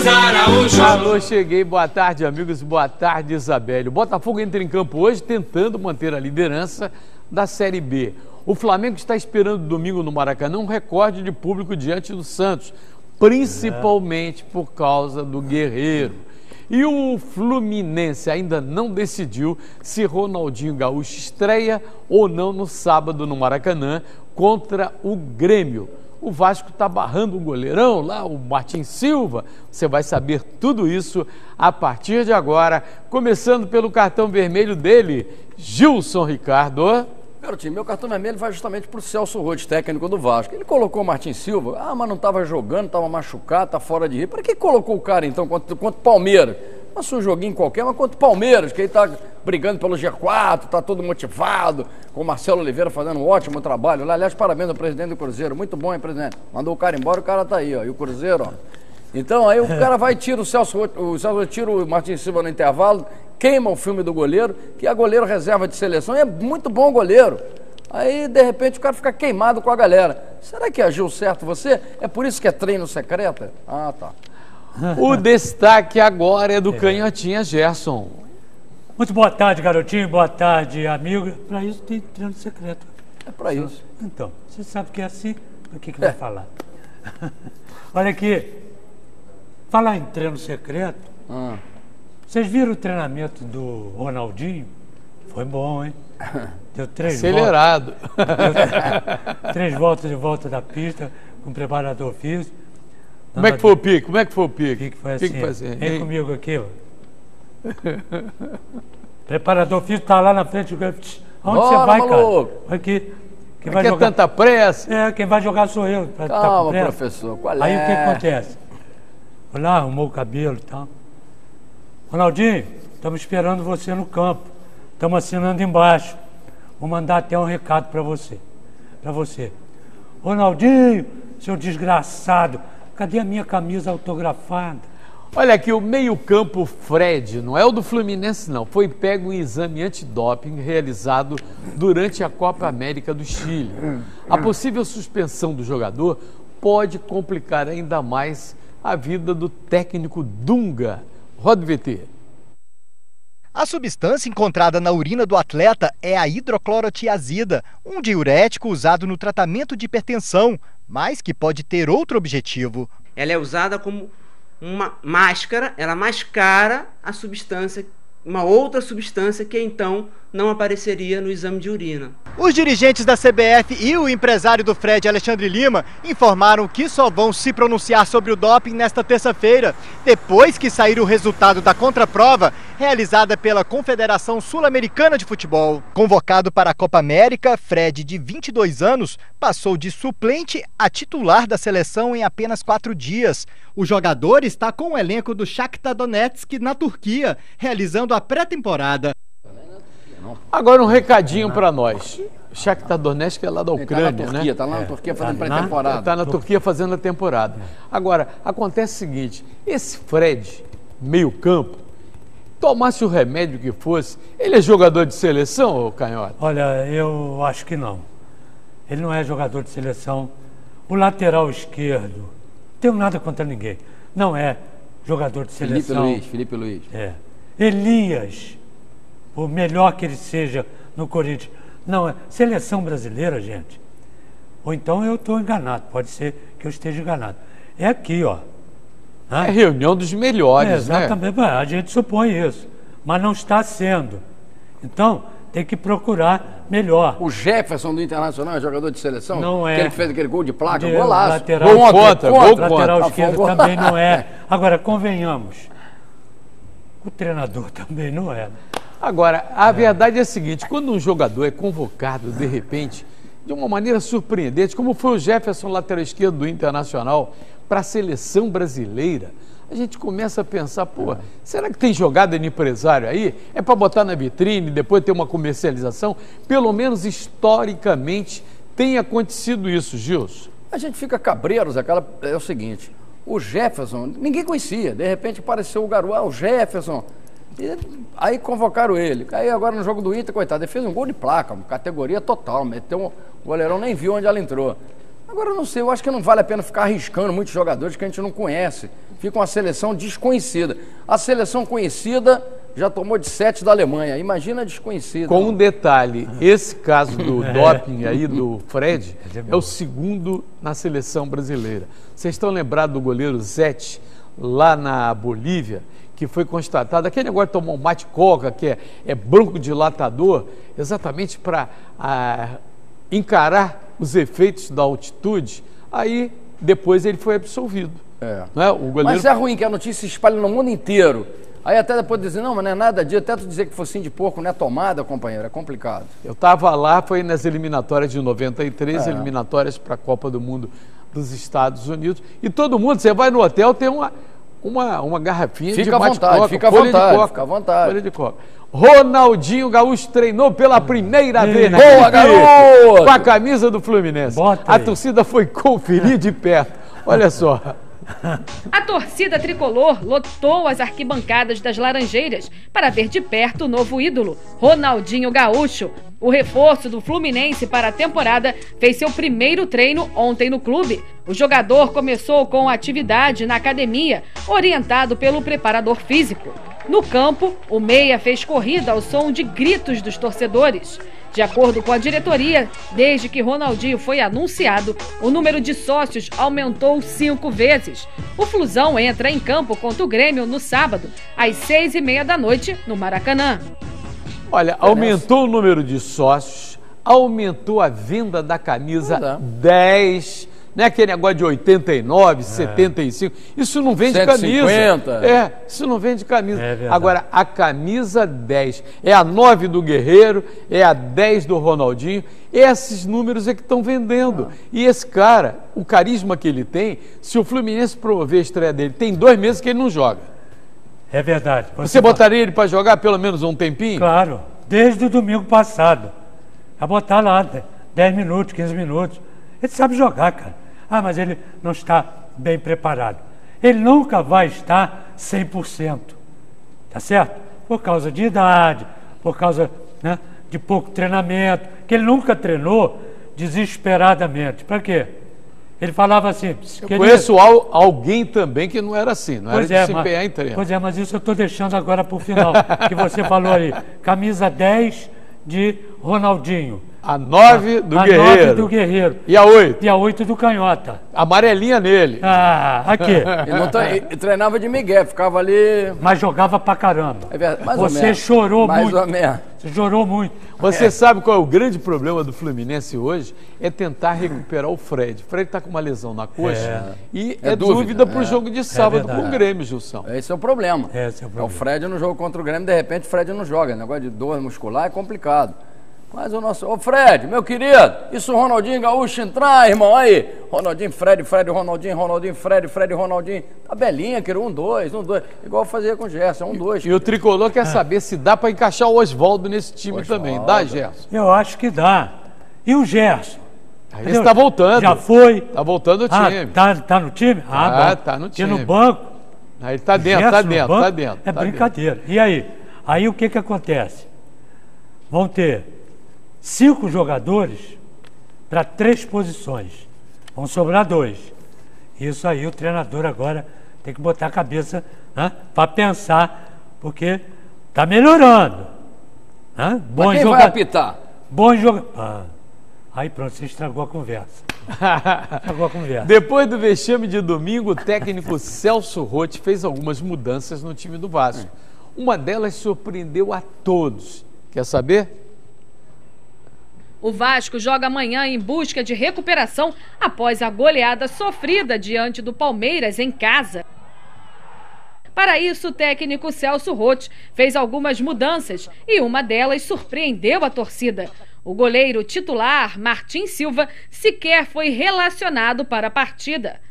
Luiz Araújo. Alô, cheguei. Boa tarde, amigos. Boa tarde, Isabelle. O Botafogo entra em campo hoje tentando manter a liderança da Série B. O Flamengo está esperando domingo no Maracanã um recorde de público diante do Santos, principalmente por causa do Guerreiro. E o Fluminense ainda não decidiu se Ronaldinho Gaúcho estreia ou não no sábado no Maracanã contra o Grêmio. O Vasco está barrando um goleirão lá, o Martin Silva. Você vai saber tudo isso a partir de agora, começando pelo cartão vermelho dele, Gilson Ricardo. Meu cartão vermelho vai justamente para o Celso Roth, técnico do Vasco. Ele colocou o Martin Silva, mas não estava jogando, estava machucado, está fora de rir. Para que colocou o cara então contra o Palmeiras? Passou um joguinho qualquer, mas contra o Palmeiras, que ele está brigando pelo G4, está todo motivado, com o Marcelo Oliveira fazendo um ótimo trabalho lá. Aliás, parabéns ao presidente do Cruzeiro, muito bom, hein, presidente? Mandou o cara embora, o cara está aí, ó, e o Cruzeiro, ó. Então, aí o cara vai e tira o Celso Roth, tira o Martin Silva no intervalo, queima o filme do goleiro, que é goleiro reserva de seleção, e é muito bom goleiro. Aí, de repente, o cara fica queimado com a galera. Será que agiu certo você? É por isso que é treino secreto? Ah, tá. O destaque agora é do canhotinha Gerson. Muito boa tarde, garotinho. Boa tarde, amigo. Para isso tem treino secreto. É para isso. Então, você sabe que é assim, o que vai falar? Olha aqui, falar em treino secreto, vocês viram o treinamento do Ronaldinho? Foi bom, hein? Deu 3 Acelerado. Deu 3 voltas de volta da pista, com o preparador físico. Como é que foi o pique? Como é que foi o pique? Que foi assim? Vem comigo aqui, ó. Preparador físico tá lá na frente. Aonde você vai, maluco? Cara? Aqui. Quem vai jogar... tanta pressa? É, quem vai jogar sou eu. Calma, professor. Qual é? Aí o que acontece? Foi lá, arrumou o cabelo e tal. Ronaldinho, estamos esperando você no campo. Estamos assinando embaixo. Vou mandar até um recado para você. Ronaldinho, seu desgraçado, cadê a minha camisa autografada? Olha aqui, o meio-campo Fred, não é o do Fluminense não, foi pego em exame antidoping realizado durante a Copa América do Chile. A possível suspensão do jogador pode complicar ainda mais a vida do técnico Dunga. Roda VT. A substância encontrada na urina do atleta é a hidroclorotiazida, um diurético usado no tratamento de hipertensão, mas que pode ter outro objetivo. Ela é usada como uma máscara, ela mascara a substância, uma outra substância que então não apareceria no exame de urina. Os dirigentes da CBF e o empresário do Fred, Alexandre Lima, informaram que só vão se pronunciar sobre o doping nesta terça-feira, depois que sair o resultado da contraprova realizada pela Confederação Sul-Americana de Futebol. Convocado para a Copa América, Fred, de 22 anos, passou de suplente a titular da seleção em apenas 4 dias. O jogador está com o elenco do Shakhtar Donetsk na Turquia, realizando a pré-temporada. Agora um recadinho para nós. Shakhtar Donetsk é lá da Ucrânia, né? Está lá na Turquia fazendo pré-temporada. Está na Turquia fazendo a temporada. Agora, acontece o seguinte, esse Fred, meio campo, tomasse o remédio que fosse, ele é jogador de seleção, ô Canhota? Olha, eu acho que não. Ele não é jogador de seleção. O lateral esquerdo, não tenho nada contra ninguém, não é jogador de seleção. Felipe Luiz. É. Elias, por melhor que ele seja no Corinthians, não é seleção brasileira, gente. Ou então eu estou enganado, pode ser que eu esteja enganado. É aqui, ó. É reunião dos melhores, exatamente, né? A gente supõe isso, mas não está sendo. Então, tem que procurar melhor. O Jefferson do Internacional é jogador de seleção? Não é. Aquele que fez aquele gol de placa, golaço. Lateral, gol contra. Lateral esquerdo também não é. Agora, convenhamos, o treinador também não é. Agora, a verdade é a seguinte, quando um jogador é convocado, de repente, de uma maneira surpreendente, como foi o Jefferson, lateral esquerdo do Internacional, para a seleção brasileira, a gente começa a pensar, pô, será que tem jogada de empresário aí? É para botar na vitrine, depois ter uma comercialização? Pelo menos historicamente tem acontecido isso, Gilson. A gente fica cabreiros, é o seguinte, o Jefferson, ninguém conhecia, de repente apareceu o garoto, o Jefferson, e aí convocaram ele. Aí agora no jogo do Inter, coitado, ele fez um gol de placa, uma categoria total, meteu o goleirão nem viu onde ela entrou. Agora eu não sei, eu acho que não vale a pena ficar arriscando muitos jogadores que a gente não conhece. Fica uma seleção desconhecida. A seleção conhecida já tomou de 7 da Alemanha. Imagina a desconhecida. Com um detalhe, esse caso do doping aí do Fred é o segundo na seleção brasileira. Vocês estão lembrados do goleiro Zete, lá na Bolívia, que foi constatado, aquele negócio de tomar um mate-coca, que é broncodilatador, exatamente para encarar os efeitos da altitude, aí depois ele foi absolvido. Né? O goleiro... Mas é ruim que a notícia se espalhe no mundo inteiro. Aí até depois dizer, não, mas não é nada disso, até tu dizer que focinho de porco não é tomada, companheiro, é complicado. Eu estava lá, foi nas eliminatórias de 93, eliminatórias para a Copa do Mundo dos Estados Unidos, e todo mundo, você vai no hotel, tem uma garrafinha de mate-coca, fica à vontade. Folha de coca. Ronaldinho Gaúcho treinou pela primeira vez na boa, garoto! Com a camisa do Fluminense. A torcida foi conferir de perto. Olha só. A torcida tricolor lotou as arquibancadas das Laranjeiras para ver de perto o novo ídolo, Ronaldinho Gaúcho. O reforço do Fluminense para a temporada fez seu primeiro treino ontem no clube. O jogador começou com atividade na academia, orientado pelo preparador físico. No campo, o meia fez corrida ao som de gritos dos torcedores. De acordo com a diretoria, desde que Ronaldinho foi anunciado, o número de sócios aumentou 5 vezes. O Flusão entra em campo contra o Grêmio no sábado, às 6h30 da noite, no Maracanã. Olha, aumentou o número de sócios, aumentou a venda da camisa 10, não é aquele negócio de 89, 75, isso não vende 150. camisa. Isso não vende camisa. Agora, a camisa 10 é a 9 do Guerreiro, é a 10 do Ronaldinho, esses números é que estão vendendo. E esse cara, o carisma que ele tem, se o Fluminense promover a estreia dele, tem 2 meses que ele não joga. É verdade. Você botaria ele para jogar pelo menos um tempinho? Claro, desde o domingo passado. A botar lá 10 minutos, 15 minutos. Ele sabe jogar, cara. Ah, mas ele não está bem preparado. Ele nunca vai estar 100%. Tá certo? Por causa de idade, por causa, né, de pouco treinamento, que ele nunca treinou desesperadamente. Para quê? Ele falava assim... Eu conheço alguém também que não era assim, não era de se empenhar em treino. Pois é, mas isso eu estou deixando agora para o final, que você falou aí. Camisa 10 de Ronaldinho. A 9 do Guerreiro. A 9 do Guerreiro. E a 8? E a 8 do Canhota. Amarelinha nele. Ah, aqui. Ele treinava de migué, ficava ali... Mas jogava pra caramba. É verdade, mais Você ou menos. chorou mais muito. Mais ou menos. Você chorou muito. Você sabe qual é o grande problema do Fluminense hoje? É tentar recuperar o Fred. O Fred está com uma lesão na coxa e é dúvida para o jogo de sábado com o Grêmio, Gilson. Esse é o problema. Esse é o problema. O Fred no jogo contra o Grêmio, de repente o Fred não joga. Negócio de dor muscular é complicado. Mas o nosso... Ô Fred, meu querido, isso o Ronaldinho Gaúcho entrar, irmão, aí. Ronaldinho, Fred, Ronaldinho, Fred, Ronaldinho. Tabelinha, querido, 1, 2, 1, 2. Igual fazia com o Gerson, 1, 2. E o Tricolor quer saber se dá para encaixar o Oswaldo nesse time também. Dá, Gerson? Eu acho que dá. E o Gerson? Esse está voltando. Já foi. Está voltando o time. Tá no time? Ah, tá no time. E no banco? Aí ele está dentro, está dentro. É brincadeira. E aí? Aí o que acontece? Vão ter 5 jogadores para 3 posições. Vão sobrar 2. Isso aí o treinador agora tem que botar a cabeça, né, para pensar, porque está melhorando. Né? Mas quem vai apitar? Bom jogador. Aí pronto, você estragou a conversa. Depois do vexame de domingo, o técnico Celso Roth fez algumas mudanças no time do Vasco. Uma delas surpreendeu a todos. Quer saber? O Vasco joga amanhã em busca de recuperação após a goleada sofrida diante do Palmeiras em casa. Para isso, o técnico Celso Roth fez algumas mudanças e uma delas surpreendeu a torcida. O goleiro titular, Martin Silva, sequer foi relacionado para a partida.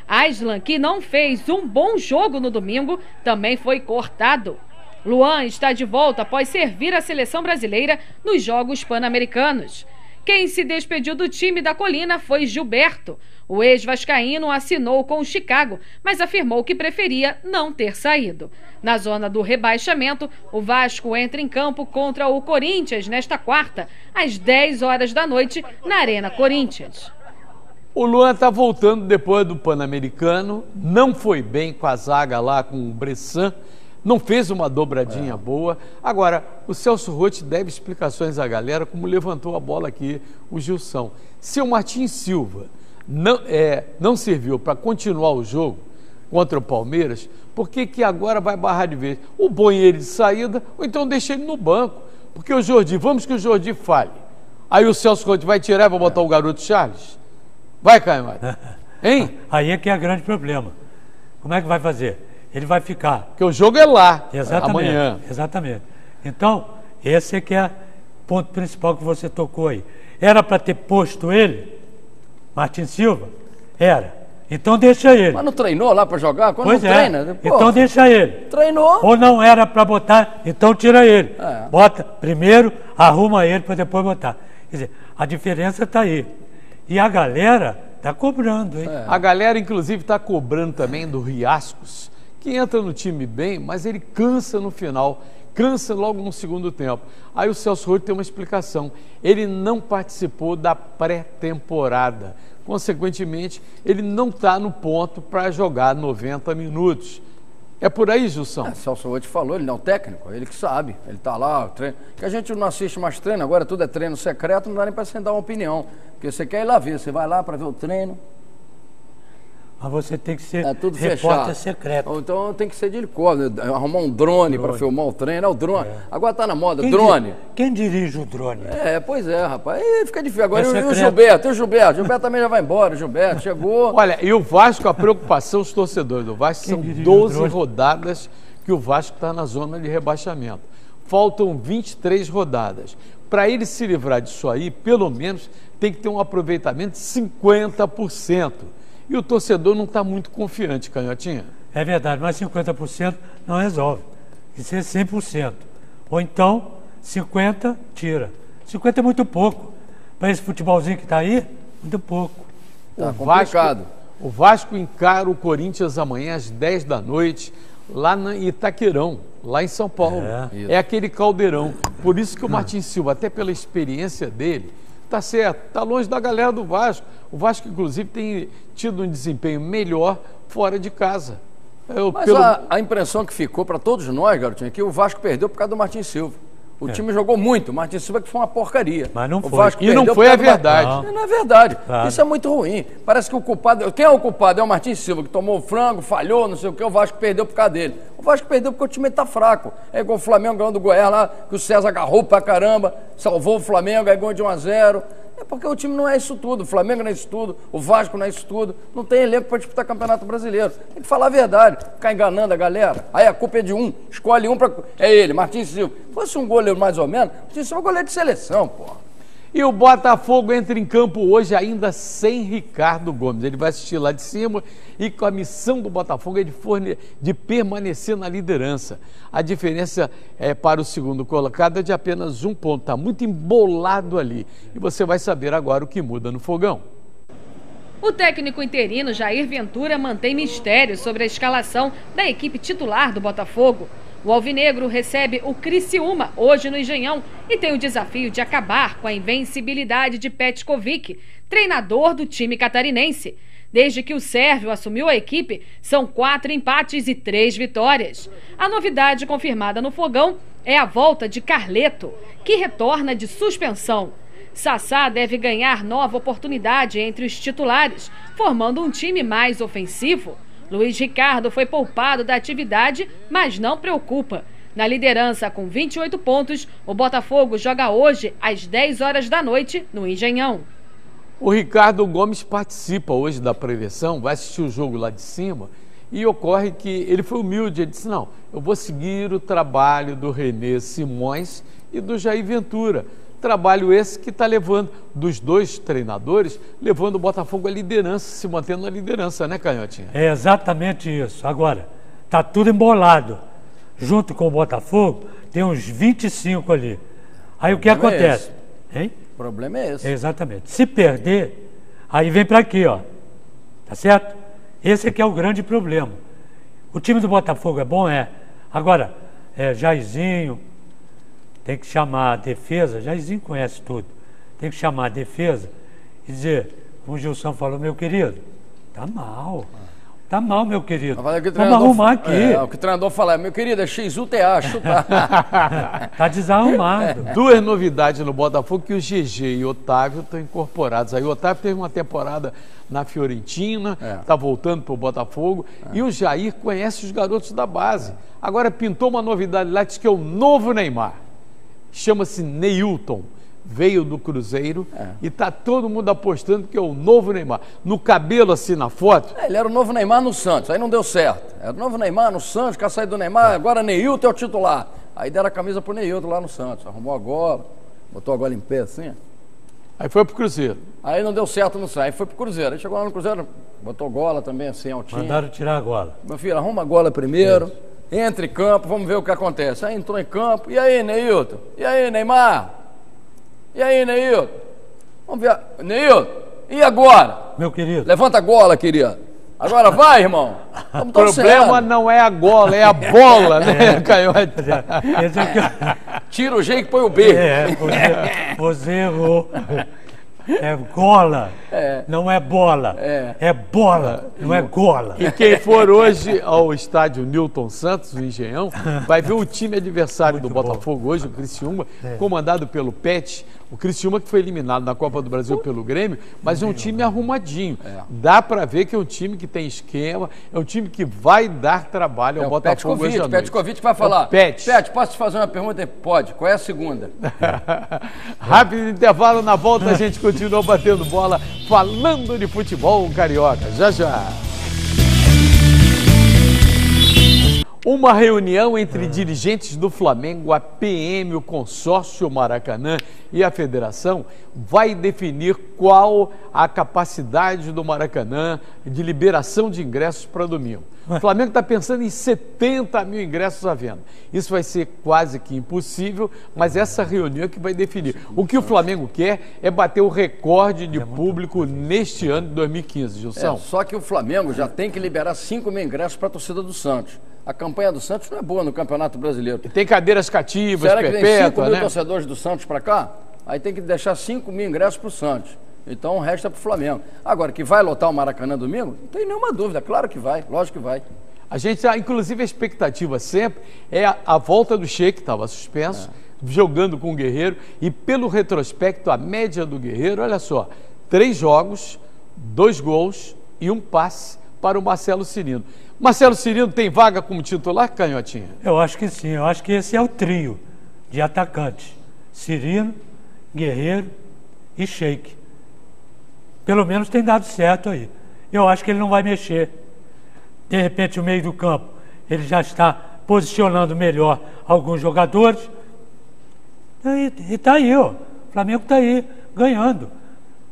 Aislan, que não fez um bom jogo no domingo, também foi cortado. Luan está de volta após servir a seleção brasileira nos Jogos Pan-Americanos. Quem se despediu do time da Colina foi Gilberto. O ex-vascaíno assinou com o Chicago, mas afirmou que preferia não ter saído. Na zona do rebaixamento, o Vasco entra em campo contra o Corinthians nesta quarta, às 10 horas da noite, na Arena Corinthians. O Luan está voltando depois do Pan-Americano, não foi bem com a zaga lá, com o Bressan, não fez uma dobradinha boa. Agora, o Celso Roth deve explicações à galera, como levantou a bola aqui o Gilson. Se o Martins Silva não serviu para continuar o jogo contra o Palmeiras, por que agora vai barrar de vez? Ou põe ele de saída, ou então deixa ele no banco. Porque o Jordi, vamos que o Jordi fale. Aí o Celso Roth vai tirar e vai botar o garoto Charles? Vai, Canhote. Hein? Aí é que é o grande problema. Como é que vai fazer? Ele vai ficar. Porque o jogo é lá, exatamente, amanhã. Exatamente. Então, esse é que é o ponto principal que você tocou aí. Era para ter posto ele, Martins Silva? Era. Então deixa ele. Mas não treinou lá para jogar? Quando pois não treina? Pô, então deixa ele. Treinou. Ou não era para botar, então tira ele. Bota primeiro, arruma ele para depois botar. Quer dizer, a diferença está aí. E a galera está cobrando, hein? A galera, inclusive, está cobrando também do Riascos, que entra no time bem, mas ele cansa no final, cansa logo no segundo tempo. Aí o Celso Roth tem uma explicação. Ele não participou da pré-temporada. Consequentemente, ele não está no ponto para jogar 90 minutos. É por aí, Gilson? Celso Roth falou, ele não é o técnico, ele que sabe. Ele está lá, treino. Que a gente não assiste mais treino, agora tudo é treino secreto, não dá nem para você dar uma opinião. Porque você quer ir lá ver, você vai lá para ver o treino. Mas você tem que ser tudo repórter fechado. secreto. Ou então tem que ser de helicóptero, arrumar um drone para filmar o treino. É o drone. Agora está na moda, drone. Quem dirige o drone? Pois é, rapaz. Aí fica difícil. Agora e o Gilberto? O Gilberto também já vai embora. O Gilberto chegou. Olha, e o Vasco, a preocupação dos torcedores do Vasco são 12 rodadas que o Vasco está na zona de rebaixamento. Faltam 23 rodadas. Para ele se livrar disso aí, pelo menos tem que ter um aproveitamento de 50%. E o torcedor não está muito confiante, Canhotinha. É verdade, mas 50% não resolve. Isso é 100%. Ou então, 50% tira. 50% é muito pouco. Para esse futebolzinho que está aí, muito pouco. Está complicado. O Vasco encara o Corinthians amanhã às 10 da noite, lá em Itaquerão, lá em São Paulo. É aquele caldeirão. Por isso que o Martins Silva, até pela experiência dele, está certo, está longe da galera do Vasco. O Vasco, inclusive, tem tido um desempenho melhor fora de casa. Mas a impressão que ficou para todos nós, garotinho, é que o Vasco perdeu por causa do Martins Silva. O time jogou muito, o Martins Silva que foi uma porcaria. Mas não foi. O Vasco e não foi a verdade. Não é verdade. Claro. Isso é muito ruim. Parece que o culpado... Quem é o culpado? É o Martins Silva, que tomou o frango, falhou, não sei o quê, o Vasco perdeu por causa dele. O Vasco perdeu porque o time está fraco. É igual o Flamengo ganhando do Goiás lá, que o César agarrou pra caramba, salvou o Flamengo, aí ganhou de 1-0. É porque o time não é isso tudo, o Flamengo não é isso tudo, o Vasco não é isso tudo, não tem elenco para disputar Campeonato Brasileiro. Tem que falar a verdade, ficar enganando a galera. Aí a culpa é de um, escolhe um para... É ele, Martins Silva. Se fosse um goleiro mais ou menos, Martins Silva é goleiro de seleção, pô. E o Botafogo entra em campo hoje ainda sem Ricardo Gomes. Ele vai assistir lá de cima e com a missão do Botafogo é de permanecer na liderança. A diferença para o segundo colocado é de apenas 1 ponto. Está muito embolado ali. E você vai saber agora o que muda no Fogão. O técnico interino Jair Ventura mantém mistério sobre a escalação da equipe titular do Botafogo. O alvinegro recebe o Criciúma hoje no Engenhão e tem o desafio de acabar com a invencibilidade de Petkovic, treinador do time catarinense. Desde que o sérvio assumiu a equipe, são 4 empates e 3 vitórias. A novidade confirmada no Fogão é a volta de Carleto, que retorna de suspensão. Sassá deve ganhar nova oportunidade entre os titulares, formando um time mais ofensivo. Luiz Ricardo foi poupado da atividade, mas não preocupa. Na liderança, com 28 pontos, o Botafogo joga hoje às 10 horas da noite no Engenhão. O Ricardo Gomes participa hoje da preleção, vai assistir o jogo lá de cima e ocorre que ele foi humilde, ele disse, não, eu vou seguir o trabalho do René Simões e do Jair Ventura. Trabalho esse que está levando, dos dois treinadores, levando o Botafogo à liderança, se mantendo na liderança, né, Canhotinha? É exatamente isso. Agora, está tudo embolado. Junto com o Botafogo, tem uns 25 ali. Aí o que acontece? Hein? O problema é esse. Exatamente. Se perder, aí vem para aqui, ó. Tá certo? Esse aqui é o grande problema. O time do Botafogo é bom? É. Agora, Jairzinho... Tem que chamar a defesa, Jairzinho conhece tudo, tem que chamar a defesa e dizer, o Gilson falou, meu querido, tá mal. Tá mal, meu querido. Vamos arrumar aqui. O que o treinador fala, meu querido, é XUTA, chuta. Tá desarrumado. Duas novidades no Botafogo, que o GG e o Otávio estão incorporados. Aí o Otávio teve uma temporada na Fiorentina, está voltando para o Botafogo, e o Jair conhece os garotos da base. Agora pintou uma novidade lá, diz que é o novo Neymar. Chama-se Neilton. Veio do Cruzeiro e tá todo mundo apostando que é o novo Neymar. No cabelo, assim, na foto. Ele era o novo Neymar no Santos, aí não deu certo. Era o novo Neymar no Santos, quer sair do Neymar, agora Neilton é o titular. Aí deram a camisa pro Neilton lá no Santos, arrumou a gola, botou a gola em pé assim. Aí foi pro Cruzeiro. Aí não deu certo no Santos, aí foi pro Cruzeiro. Aí chegou lá no Cruzeiro, botou gola também assim, altinho. Mandaram tirar a gola. Meu filho, arruma a gola primeiro, entre em campo, vamos ver o que acontece. Aí entrou em campo, e aí, Neilton? E aí, Neymar? E aí, Neilton? Vamos ver. Neilton, e agora? Meu querido. Levanta a gola, querido. Agora vai, irmão. O problema não é a gola, é a bola, né, Canhote? Tira o G e põe o B. Você errou. É gola, não é bola. É bola, não é gola. E quem for hoje ao estádio Newton Santos, o Engenhão, vai ver o time adversário do Botafogo hoje, o Criciúma, comandado pelo Pet. O Criciúma que foi eliminado na Copa do Brasil pelo Grêmio, mas é um time arrumadinho. Dá para ver que é um time que tem esquema, é um time que vai dar trabalho ao Botafogo hoje à noite. Petkovic vai falar. Pet, posso te fazer uma pergunta? Pode. Qual é a segunda? Rápido intervalo, na volta a gente continua batendo bola, falando de futebol carioca. Já, já. Uma reunião entre dirigentes do Flamengo, a PM, o consórcio Maracanã e a federação vai definir qual a capacidade do Maracanã de liberação de ingressos para domingo. O Flamengo está pensando em 70 mil ingressos à venda. Isso vai ser quase que impossível, mas essa reunião é que vai definir. O que o Flamengo quer é bater o recorde de público neste ano de 2015, Gilson. Só que o Flamengo já tem que liberar 5 mil ingressos para a torcida do Santos. A campanha do Santos não é boa no Campeonato Brasileiro. E tem cadeiras cativas, será perpétua, que vem 5 mil né? torcedores do Santos para cá? Aí tem que deixar 5 mil ingressos para o Santos. Então o resto é para o Flamengo. Agora, que vai lotar o Maracanã domingo? Não tem nenhuma dúvida. Claro que vai, lógico que vai. A gente, inclusive, a expectativa sempre é a volta do Sheik, que estava suspenso, jogando com o Guerreiro. E pelo retrospecto, a média do Guerreiro, olha só, 3 jogos, 2 gols e 1 passe para o Marcelo Cirino. Marcelo Cirino tem vaga como titular, Canhotinha? Eu acho que sim, eu acho que esse é o trio de atacantes. Cirino, Guerreiro e Sheik. Pelo menos tem dado certo aí. Eu acho que ele não vai mexer. De repente, o meio do campo, ele já está posicionando melhor alguns jogadores. E está aí, ó. O Flamengo está aí, ganhando.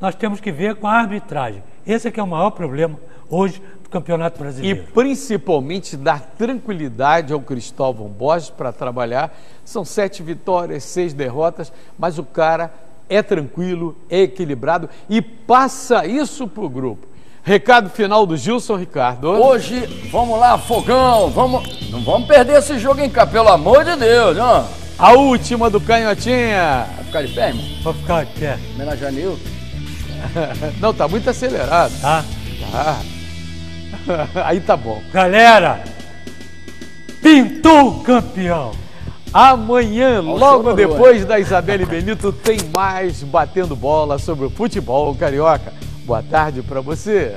Nós temos que ver com a arbitragem. Esse é que é o maior problema hoje do Campeonato Brasileiro. E principalmente dar tranquilidade ao Cristóvão Borges para trabalhar. São 7 vitórias, 6 derrotas, mas o cara é tranquilo, é equilibrado e passa isso para o grupo. Recado final do Gilson Ricardo. Hoje, vamos lá, fogão, não vamos perder esse jogo em cá, pelo amor de Deus, não. A última do Canhotinha. Vai ficar de pé, irmão? Vai ficar de pé. Homenagem a Nilton. Não, tá muito acelerado. Tá? Tá. Aí tá bom. Galera, pintou o campeão. Amanhã, logo depois da Isabelle Benito, tem mais Batendo Bola sobre o futebol carioca. Boa tarde para você.